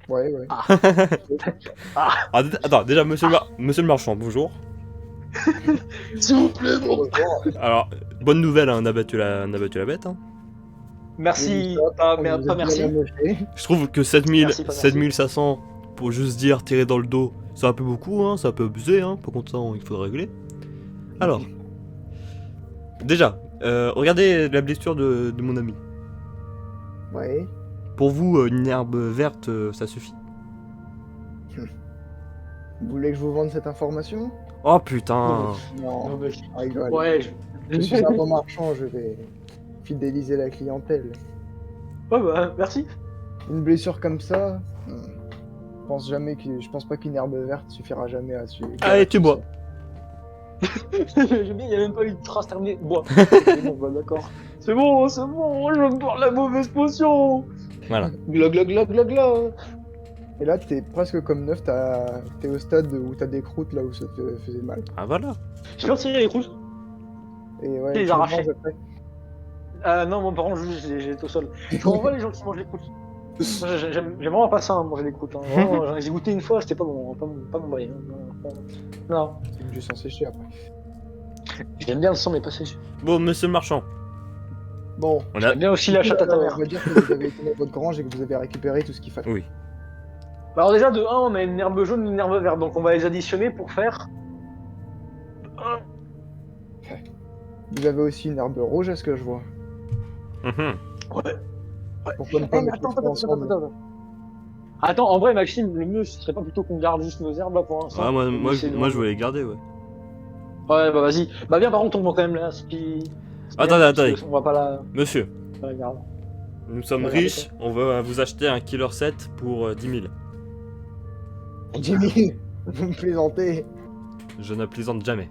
Ouais, ouais. Ah. Ah, Attends, déjà, monsieur le marchand, bonjour. s'il vous plaît, bon. Alors, bonne nouvelle, hein, on a battu la bête. Hein. J'ai vu Merci, ça, par contre, mais vous pas êtes bien merci. amoché. Je trouve que 7000, Merci, pas merci. 7500 pour juste dire tirer dans le dos, c'est un peu beaucoup, hein, c'est un peu abusé, hein. Par contre, ça, il faut régler. Alors, déjà, regardez la blessure de mon ami. Ouais. Pour vous, une herbe verte, ça suffit. Vous voulez que je vous vende cette information? Oh putain. Non, Non, mais- je rigole. Ouais, Je suis un bon marchand, je vais fidéliser la clientèle. Ouais, bah, merci. Une blessure comme ça, je pense pas qu'une herbe verte suffira jamais à tuer. Allez, tu bois. J'aime bien, il n'y a même pas eu de trace terminée. Bois. C'est bon, bah, d'accord. C'est bon, je vais me boire la mauvaise potion. Voilà. Glog, glog, glog, glog, glog. Et là, t'es presque comme neuf, t'es au stade où t'as des croûtes là où ça te faisait mal. Ah voilà. Je peux retirer les croûtes. Et ouais, Les tu arracher. manges après. Ah non, mon parent, j'étais au sol. Je renvoie les gens qui mangent les croûtes. Moi, j'aime vraiment pas ça, hein, manger des croûtes. Hein. Vraiment, j'en ai goûté une fois, c'était pas mon bail. Hein. Non. C'est juste sans sécher après. J'aime bien le sang, mais pas séché. Bon, monsieur le marchand, Bon. on a... J'aime bien aussi la chatte à ta mère. On va dire que vous avez été dans votre grange et que vous avez récupéré tout ce qu'il fallait. Oui. Bah alors déjà, de 1, on a une herbe jaune et une herbe verte, donc on va les additionner pour faire... Vous avez aussi une herbe rouge, à ce que je vois. Mhm. Ouais. Pourquoi ne Eh, pas mais mettre les trois ensemble? Attends, en vrai, Maxime, le mieux, ce serait pas plutôt qu'on garde juste nos herbes là pour l'instant. Ouais, moi, Essayer de- je voulais les garder, ouais. Ouais, bah vas-y. Bah viens, par contre, on va quand même là, ce qui... Attendez. On va pas la... Monsieur, la garder. nous sommes Regardez riches, on va vous acheter un killer set pour 10 000. Jimmy, vous me plaisantez. Je ne plaisante jamais.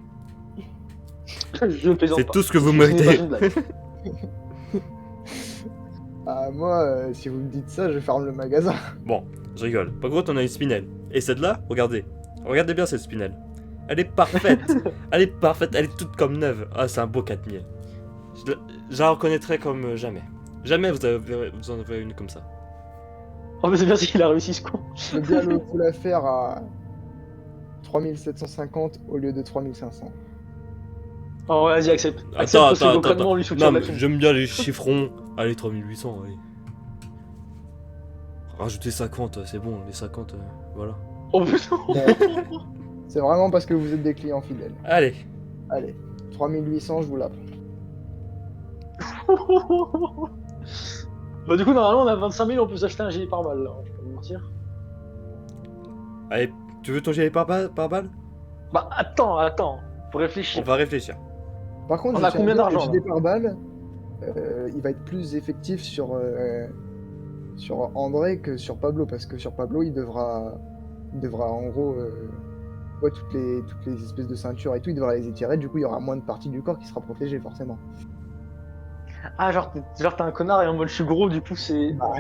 Je plaisante C'est pas. tout ce que vous Ce n'est pas méritez. une blague. Ah, moi, si vous me dites ça, je ferme le magasin. Bon, je rigole. Par contre, on a une spinelle. Et celle-là, regardez. Regardez bien cette spinelle. Elle est parfaite. Elle est parfaite, elle est toute comme neuve. Ah, c'est un beau 4000. Je la reconnaîtrai comme jamais. Jamais vous en avez une comme ça. Oh, mais c'est bien s'il a réussi ce coup. Je veux bien vous la faire à 3750 au lieu de 3500. Oh, ouais, vas-y, accepte. Accepte parce que concrètement, on lui soutient Non, mais Maxime. j'aime bien les chiffrons. Allez, 3800, allez. Rajoutez 50, c'est bon, les 50, voilà. Oh putain. C'est vraiment parce que vous êtes des clients fidèles. Allez. Allez, 3800, je vous la prends. Bah du coup, normalement, on a 25 000, on peut s'acheter un gilet pare-balles, là. Je peux pas me mentir. Allez, tu veux ton gilet par balle? Bah attends. Faut On réfléchir. va réfléchir. Par contre, On je a tiens à combien dire que d'argent, le gilet pare-balles, il va être plus effectif sur André que sur Pablo, parce que sur Pablo, il devra en gros, ouais, toutes les espèces de ceintures et tout, il devra les étirer, du coup, il y aura moins de parties du corps qui sera protégée, forcément. Ah, genre t'es un connard et en mode je suis gros, du coup, c'est... Bah,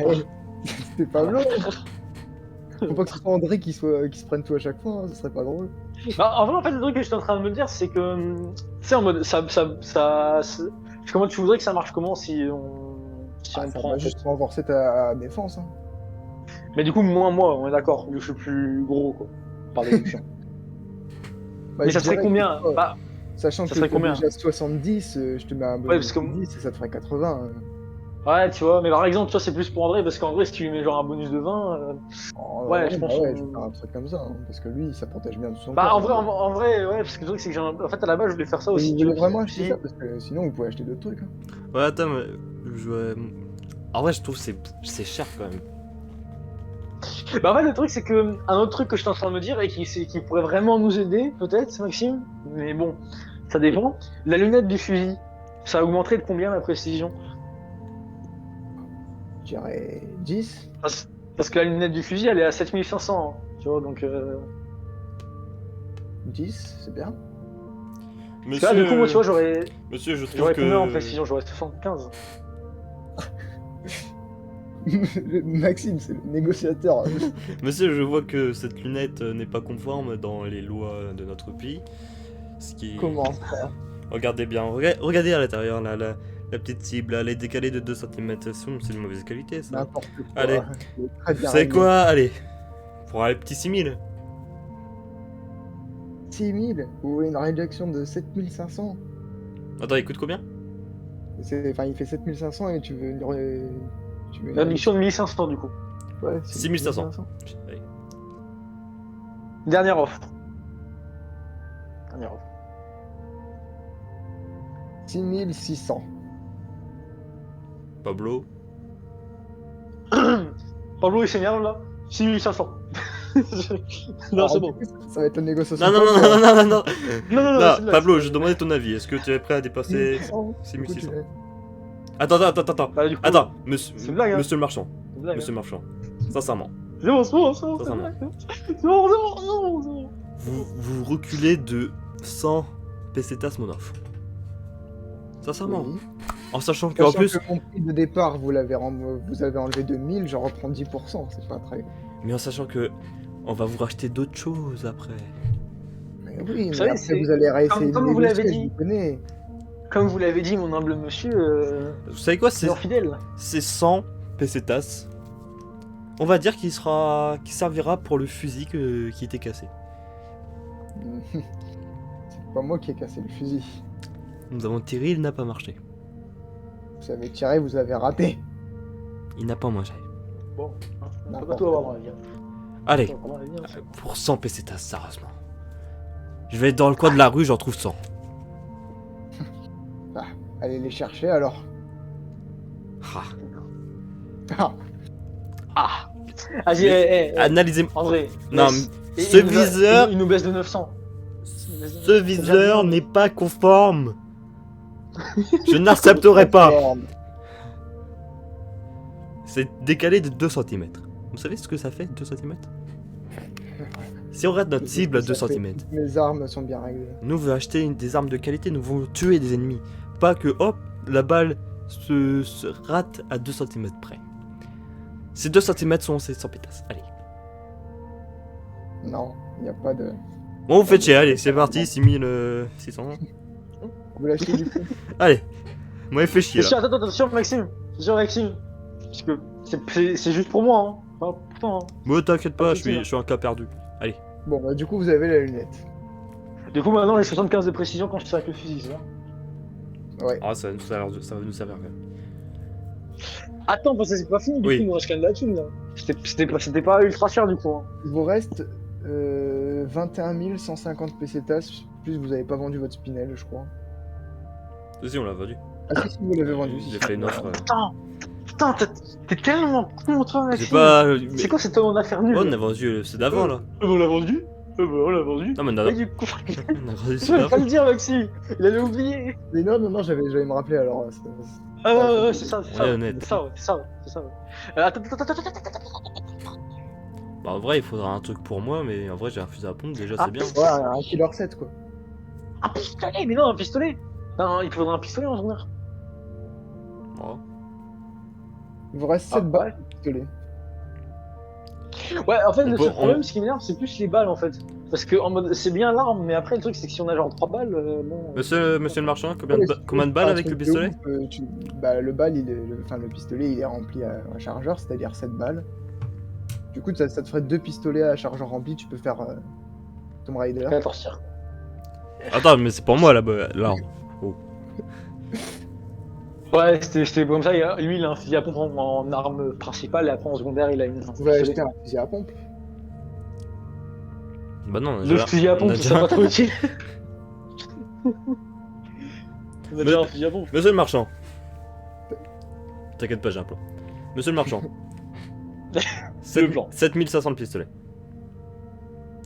c'est Pablo. Faut pas que ce soit André qui se prenne tout à chaque fois, hein, ce serait pas drôle. Bah, en vrai, en fait, le truc que j'étais en train de me dire, c'est que... Tu sais, en mode... Comment tu voudrais que ça marche comment si on... Si on Ça prend... va juste renforcer ta défense. Hein. Mais du coup, moins moi, on est d'accord, vu que je suis plus gros, quoi. Par déduction. Bah, Mais je ça serait dirais que, combien? Bah, sachant ça que serait t'es combien? déjà 70, je te mets un Ouais, bonus parce que- de 10 et ça te ferait 80. ouais, tu vois, mais par exemple, tu vois, c'est plus pour André, parce qu'en vrai, si tu lui mets genre un bonus de 20... Ouais, je pense Bah ouais, qu'on- je vais faire un truc comme ça, hein, parce que lui, ça protège bien tout son Bah, corps. en vrai, ouais, parce que le truc, c'est que en fait, à la base, je voulais faire ça Et aussi, vous tu voulez vois. vraiment acheter Si- ça, parce que sinon vous pouvez acheter d'autres trucs. Hein. Ouais, attends, mais... En vrai, je trouve que c'est cher quand même. Bah, en fait, le truc, c'est que un autre truc que je suis en train de me dire et qui pourrait vraiment nous aider, peut-être, Maxime, mais bon, ça dépend. La lunette du fusil, ça augmenterait de combien la précision? Je dirais 10. Parce que la lunette du fusil, elle est à 7500, hein, tu vois, donc... 10, c'est bien. Parce que là, du coup, moi, tu vois, j'aurais Monsieur, je trouve combien en que... précision? J'aurais 75. Maxime, c'est le négociateur. Monsieur, je vois que cette lunette n'est pas conforme dans les lois de notre pays. Ce qui... Comment ça? Regardez bien, regardez à l'intérieur, La petite cible, elle est décalée de 2 cm. C'est de mauvaise qualité ça. N'importe quoi. Allez. C'est très Vous bien savez réglé. quoi? Allez. Pour les petits 6000. 6000. Vous voulez une réduction de 7500? Attends, il coûte combien? Enfin, il fait 7500 et tu veux tu veux une Réduction de 1500 du coup. Ouais, c'est 6500. Allez. Dernière offre. Dernière offre. 6600. Pablo. Pablo il s'énerve là. 6500. Non, Alors, c'est du bon. coup, ça va être la négociation. Non, non, non, non, non, non, non. Non, non, Non, c'est une blague, Pablo, c'est je une demandais ton avis. Est-ce que tu es prêt à dépasser 6600. 6600? Attends. blague. Bah, du coup, Attends, c'est une blague, hein. monsieur le marchand. c'est une blague, Monsieur le marchand. Sincèrement. hein. C'est bon, c'est bon, c'est bon, Ça, c'est ça bon. va. C'est bon, c'est bon, c'est bon. Vous reculez de 100 pesetas mon offre. Sincèrement. Oui. En sachant qu'en Sachant plus. que mon prix de départ, vous avez enlevé de 1000, je reprends 10%, c'est pas très... Mais en sachant que. On va vous racheter d'autres choses après. Mais oui, mais savez, après c'est- vous allez réessayer comme de vous l'avez négocier, dit. je vous connais. Comme vous l'avez dit, mon humble monsieur, Vous savez quoi? client fidèle. C'est 100 pesetas. On va dire qu'il servira pour le fusil qui était cassé. C'est pas moi qui ai cassé le fusil. Nous avons tiré, il n'a pas marché. Vous avez tiré, vous avez raté. Il n'a pas mangé. Bon, on peut pas N'importe tout avoir quoi. dans la vie. Allez, Dans la vie, hein. pour 100 pesetas, sérieusement. Je vais dans le coin de la rue, j'en trouve 100. Allez les chercher alors. Ah. Ah, Ah Vas-y, hé, Analysez. André. Non, laisse. mais Et ce il nous a- viseur- Il nous baisse de 900. Ce viseur n'est pas conforme. Je n'accepterai pas. merde. C'est décalé de 2 cm. Vous savez ce que ça fait 2 cm? Si on rate notre cible à 2 Ça fait- cm, Mes armes sont bien réglées. nous on veut acheter des armes de qualité, nous voulons tuer des ennemis. Pas que hop, la balle se rate à 2 cm près. Ces 2 cm sont ces 100 pétasses. Allez. Non, il n'y a pas de... Bon, vous faites chier, allez, c'est parti, 6600. Vous l'achetez du coup. Allez. Moi, il fait chier là. Attention, Maxime. Attention, Maxime. Parce que c'est juste pour moi. Hein. Enfin, pourtant, hein. Moi, t'inquiète pas, Pas je de soucis, suis un cas perdu. Bon, bah du coup vous avez la lunette. Du coup, maintenant, les 75 de précision quand je tire avec le fusil, c'est ça? Ouais. Ah, ça va nous servir quand même. Attends, parce que c'est pas fini, du Oui. coup, il nous reste quand même de la thune, là. C'était pas ultra cher, du coup. Hein. Il vous reste 21 150 pesetas, plus vous avez pas vendu votre spinel, je crois. Si, on l'a vendu. Ah si, si, vous l'avez vendu. J'ai fait une offre. Putain, t'es tellement con, toi, J'ai Maxime. pas. C'est quoi cette affaire nulle? Oh, on a vendu, c'est d'avant là. On l'a vendu? On l'a vendu. Non, mais on a, Et du coup, on a vendu, tu c'est vas pas d'avant. le dire, Maxime. Il allait oublier. Mais non, non, non, j'allais me rappeler alors. Ah ouais, c'est ça, c'est ça. Ouais, honnête. C'est ça, ouais, c'est ça, ouais, c'est ça. Ouais. Attends. Bah, en vrai, il faudra un truc pour moi, mais en vrai, j'ai un fusil à pompe déjà, Ah, c'est bien. Ouais, un killer 7 quoi. Un pistolet, mais non, un pistolet. Non, il te faudra un pistolet en journée. Oh. Il vous reste 7 Ah, balles de pistolet. Ouais, en fait, On le peut- seul problème, ce qui m'énerve, c'est plus les balles, en fait. Parce que en mode, c'est bien l'arme, mais après, le truc, c'est que si on a genre 3 balles, bon. Monsieur le marchand, Ouais, combien de balles un avec truc le de pistolet? ouf, bah, le balle, le pistolet, il est rempli à un chargeur, c'est-à-dire 7 balles. Du coup, ça te ferait 2 pistolets à chargeur rempli, tu peux faire Tomb Raider. Attends, tire. Attends, mais c'est pour moi là-bas. Là. Ouais, c'était comme ça. Lui, il a un fusil à pompe en arme principale, et après, en secondaire, il a une. Vous pouvez acheter un fusil à pompe. Bah non, Le fusil à pompe, on a ça déjà- sera pas trop utile. On a déjà un fusil à pompe. Monsieur le marchand. T'inquiète pas, j'ai un plan. Monsieur le marchand. Le plan. 7500 le pistolet.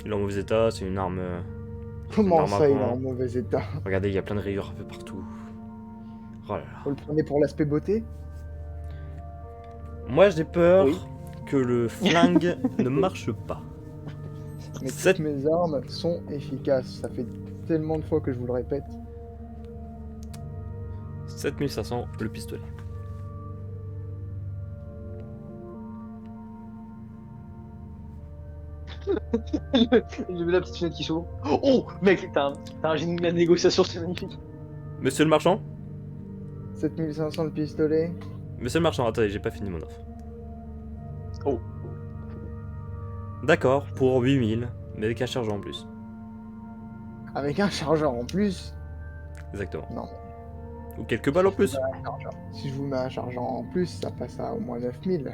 Il est en mauvais état, c'est une arme. Comment Normal, ça, il est comment en mauvais état? Regardez, il y a plein de rayures un peu partout. Oh là là. Vous le prenez pour l'aspect beauté? Moi j'ai peur Oui. que le flingue ne marche pas. Mais Sept- toutes mes armes sont efficaces. Ça fait tellement de fois que je vous le répète. 7500 le pistolet. J'ai vu la petite fenêtre qui s'ouvre. Oh, mec, t'as un génie de la négociation, c'est magnifique. Monsieur le marchand, 7500 le pistolet. Monsieur le marchand, attendez, j'ai pas fini mon offre. Oh. D'accord, pour 8000, mais avec un chargeur en plus. Avec un chargeur en plus. Exactement. Non. Ou quelques balles en plus. Si je vous mets un chargeur en plus, ça passe à au moins 9000.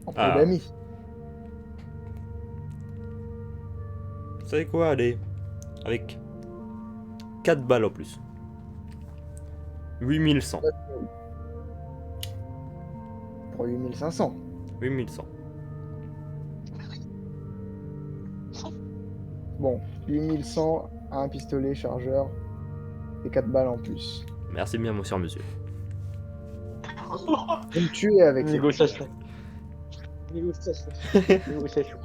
En Ah. peu d'amis. Vous savez quoi, allez. Avec 4 balles en plus. 8100. Pour 8500. 8100. Bon, 8100, un pistolet chargeur et 4 balles en plus. Merci bien, mon sur mesure. Vous me tuez avec ces... Négociation. Négociation.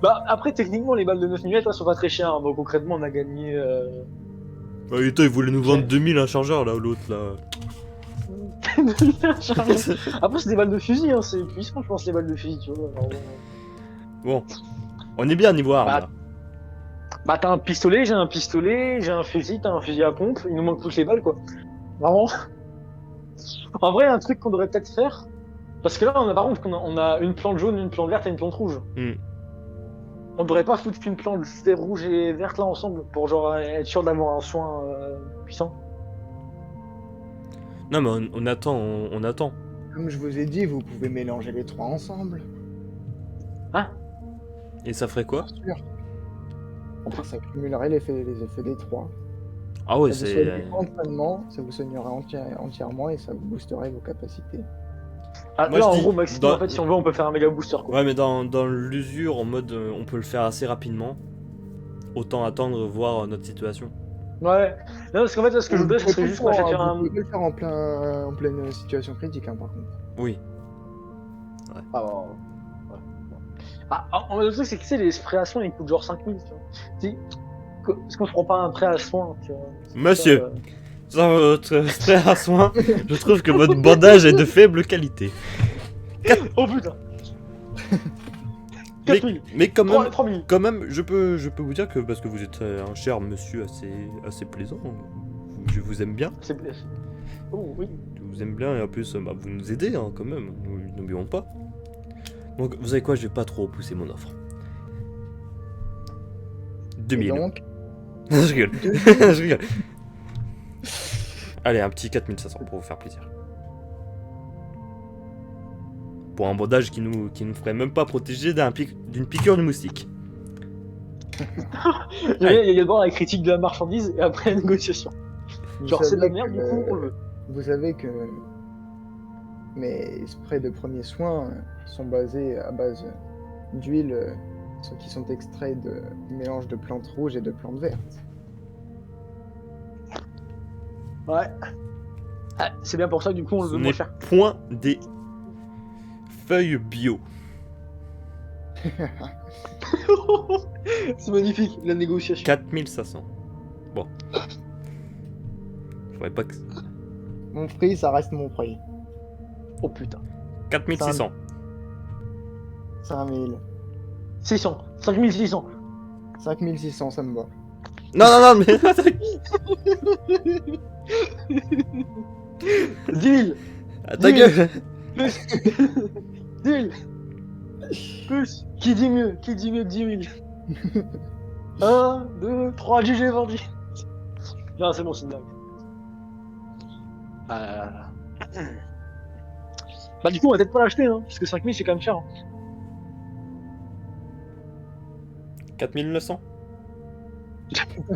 Bah, après, techniquement, les balles de 9 mm sont pas très chères. Hein. Bon, concrètement, on a gagné. Bah, et toi, il voulait nous vendre 2000 un chargeur là, ou l'autre là. Après, c'est des balles de fusil, hein. C'est puissant, je pense, les balles de fusil, tu vois. Alors, Bon, on est bien niveau arme Bah, là. bah, t'as un pistolet, j'ai un fusil, t'as un fusil à pompe, il nous manque toutes les balles, quoi. Vraiment. En vrai, un truc qu'on devrait peut-être faire. Parce que là, par contre, on a une plante jaune, une plante verte et une plante rouge. Hmm. On devrait pas foutre qu'une plante rouge et verte là ensemble pour genre être sûr d'avoir un soin puissant. Non, mais on attend, on attend. Comme je vous ai dit, vous pouvez mélanger les trois ensemble. Et ça ferait quoi? Bien sûr. Enfin, ça cumulerait les effets des trois. Ah ouais, Ça vous c'est. soignerait entraînement, ça vous soignerait entièrement et ça vous boosterait vos capacités. Ah, Moi, là, je en dis, gros, Maxime, dans- en fait, si on veut, on peut faire un méga booster quoi. Ouais, mais dans l'usure, en mode on peut le faire assez rapidement. Autant attendre, voir notre situation. Ouais. Non, parce qu'en fait, là, ce que je voudrais, ce Vous serait pouvez juste pas qu'on le achète faire, un. vous pouvez le faire en pleine situation critique, hein, par contre. Oui. Ah, bon. Ouais. Ah, le truc, c'est que tu sais, les sprays à soins ils coûtent genre 5000. Tu vois. Est-ce qu'on se prend pas un prêt à soins tu vois. Monsieur. Ça, Sans votre spray à soin, je trouve que votre bandage est de faible qualité. Oh putain. Mais, 4000. mais quand même, 3000. je peux vous dire que parce que vous êtes un cher monsieur assez plaisant, je vous aime bien, C'est blessé. Oh oui. je vous aime bien et en plus bah, vous nous aidez hein, quand même, n'oublions pas. Donc vous savez quoi, je vais pas trop pousser mon offre. Et 2000. donc, Je rigole. Je rigole. Allez, un petit 4500 pour vous faire plaisir. Pour un bandage qui nous ferait même pas protéger d'une piqûre de moustique. Il y a d'abord la critique de la marchandise et après la négociation. vous Genre c'est de la savez merde, du que- coup on le veut. Vous savez que mes sprays de premiers soins sont basés à base d'huile qui sont extraits de mélange de plantes rouges et de plantes vertes. Ouais. Ah, c'est bien pour ça, du coup on le Ce veut n'est moins cher. point des feuilles bio. C'est magnifique, la négociation. 4500. Bon. Je voudrais pas que... Mon prix, ça reste mon prix. Oh putain. 4600. 5000. 600. 5600. 5600, ça me va. Non, mais... 10 000. Ah, ta gueule. Plus. 10 000. Plus. Qui dit mieux que 10 000 1, 2, 3, GG vendu. Non, c'est bon, c'est une blague. Bah du coup on va peut-être pas l'acheter hein, parce que 5000 c'est quand même cher. Hein. 4900.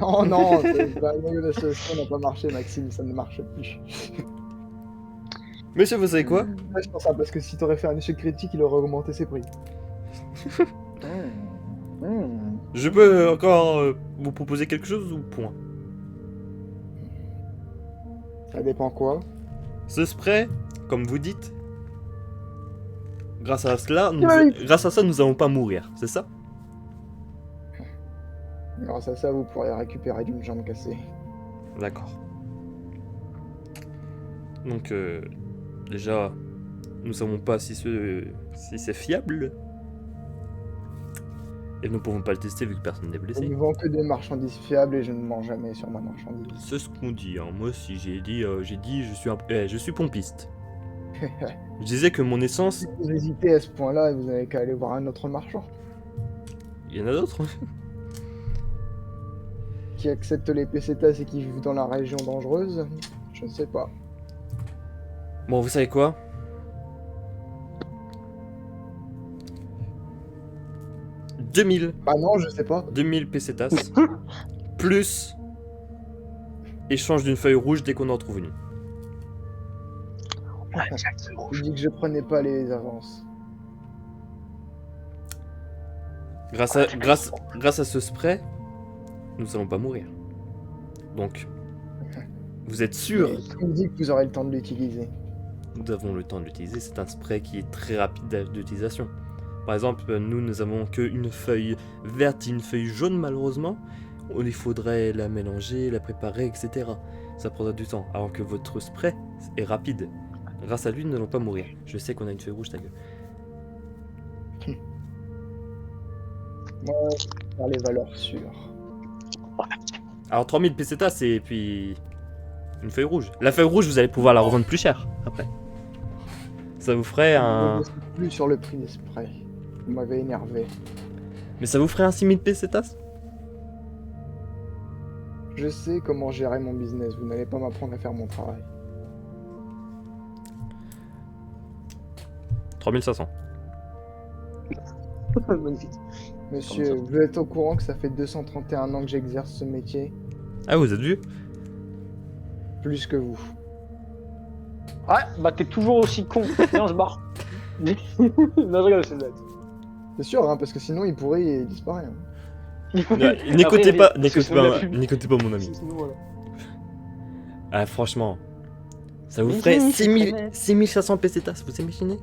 Oh non, la négociation n'a pas marché, Maxime, ça ne marche plus. Monsieur, vous savez quoi? Ouais, je pense ça, parce que si t'aurais fait un échec critique, il aurait augmenté ses prix. Je peux encore vous proposer quelque chose ou point? Ça dépend quoi. Ce spray, comme vous dites, grâce à ça, nous allons pas mourir, c'est ça? Grâce à ça, vous pourrez récupérer d'une jambe cassée. D'accord. Donc, déjà, nous savons pas si c'est fiable. Et nous pouvons pas le tester vu que personne n'est Je blessé. ne vends que des marchandises fiables et je ne mens jamais sur ma marchandise. C'est ce qu'on dit, hein. Moi aussi j'ai dit je suis pompiste. Je disais que mon essence, Si vous hésitez à ce point-là, vous n'avez qu'à aller voir un autre marchand il y en a d'autres. qui accepte les pesetas et qui vit dans la région dangereuse. Je ne sais pas. Bon, vous savez quoi? « 2000 Bah non, je sais pas. 2000 pesetas plus échange d'une feuille rouge dès qu'on en trouve une. Je dis que je prenais pas les avances. Grâce à ce spray, nous allons pas mourir. Donc, vous êtes sûr? Mais qui me dit que vous aurez le temps de l'utiliser? Nous avons le temps de l'utiliser. C'est un spray qui est très rapide d'utilisation. Par exemple, nous avons qu'une feuille verte et une feuille jaune malheureusement. Il faudrait la mélanger, la préparer, etc. Ça prendra du temps. Alors que votre spray est rapide. Grâce à lui, nous n'allons pas mourir. Je sais qu'on a une feuille rouge, ta gueule. Moi, par les valeurs sûres. Alors 3000 pesetas et puis une feuille rouge. La feuille rouge, vous allez pouvoir la revendre plus cher après. Ça vous ferait Je un... ne sais plus sur le prix des sprays. Vous m'avez énervé. Mais ça vous ferait un 6000 pesetas? Je sais comment gérer mon business. Vous n'allez pas m'apprendre à faire mon travail. 3500. Magnifique. Monsieur, vous êtes au courant que ça fait 231 ans que j'exerce ce métier? Ah, vous êtes vu? Plus que vous. Ouais, bah t'es toujours aussi con. Et on se barre. Non, je rigole, c'est une blague. C'est sûr, hein, parce que sinon il pourrait et il disparaît. Hein. N'écoutez Après, pas, parce que c'est la pub. n'écoutez pas mon ami. Sinon, voilà. Ah, franchement, ça vous Mais ferait oui, c'est 6000 très net. 6500 pesetas, vous imaginez?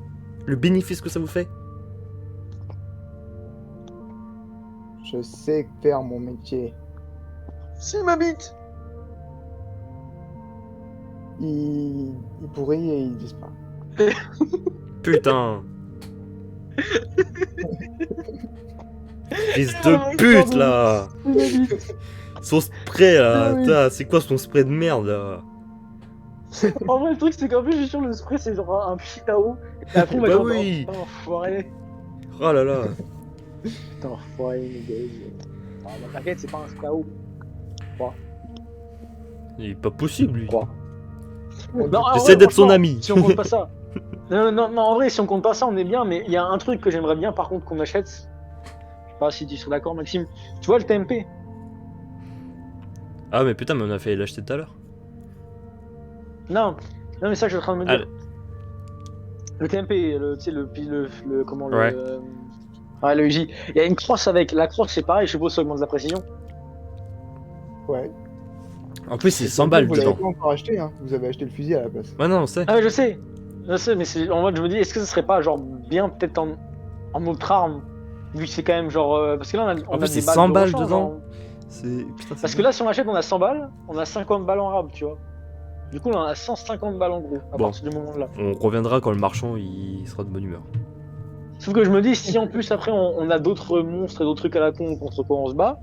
Le bénéfice que ça vous fait? Je sais faire mon métier. Si ma bite. Il pourrit et il disparaît. Putain! Fils Oh, de pute pardon. là! Si ma bite. Son spray là, Ah oui. putain, c'est quoi son spray de merde là? En vrai, le truc, c'est qu'en plus, je suis sûr, le spray, c'est genre un putain là-haut. Et après, on va Bah dire, oui. putain, enfoiré. Oh là là! Putain, enfoiré, les gars. Ah, bah, t'inquiète, c'est pas un spray à eau. Il est pas possible lui. Quoi Non, en J'essaie vrai, d'être son franchement, ami. Si on compte pas ça. Non, en vrai, si on compte pas ça, on est bien, mais il y a un truc que j'aimerais bien, par contre, qu'on achète. Je sais pas si tu serais d'accord, Maxime. Tu vois le TMP? Ah mais putain, mais on a fait l'acheter tout à l'heure. Non, mais ça, je suis en train de me dire. Ah, Le TMP, tu sais, le comment le. Ouais. Ouais, le UJ. Il y a une crosse avec. La crosse, c'est pareil, je suppose, ça augmente la précision. Ouais. En plus, c'est 100 balles Vous l'avez dedans. pas encore acheté, hein. Vous avez acheté le fusil à la place. Ouais, non, on sait. Ah, ouais, je sais, mais c'est en mode, je me dis, est-ce que ce serait pas, genre, bien, peut-être en autre arme, vu que c'est quand même, genre. Parce que là, on a plus, des c'est 100 de balles rechange, dedans. genre. Putain, Parce que là, si on achète, on a 100 balles, on a 50 balles en rab, tu vois. Du coup, on a 150 balles en gros, à Bon. partir du moment-là. On reviendra quand le marchand il sera de bonne humeur. Sauf que je me dis, si en plus, après, on a d'autres monstres et d'autres trucs à la con contre quoi on se bat,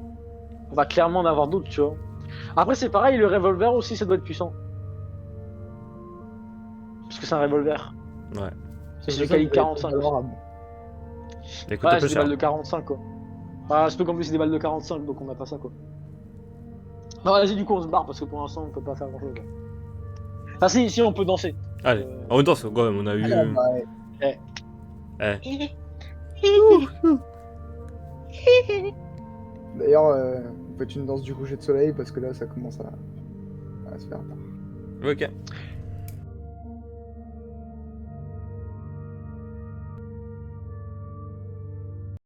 on va clairement en avoir d'autres, tu vois. Après, c'est pareil, le revolver aussi, ça doit être puissant. Parce que c'est un revolver. Ouais. Et c'est du calibre 45. Alors, Il coûte Ouais, un peu c'est des cher. balles de 45, quoi. Ah, c'est peu qu'en plus, c'est des balles de 45, donc on a pas ça, quoi. Non, vas-y, du coup, on se barre, parce que pour l'instant, on peut pas faire grand-chose. Ah, si, on peut danser. Allez, en même temps, c'est quand même, on a eu. Ah, bah, Eh. D'ailleurs, vous faites une danse du coucher de soleil parce que là ça commence à se faire tard. Ok.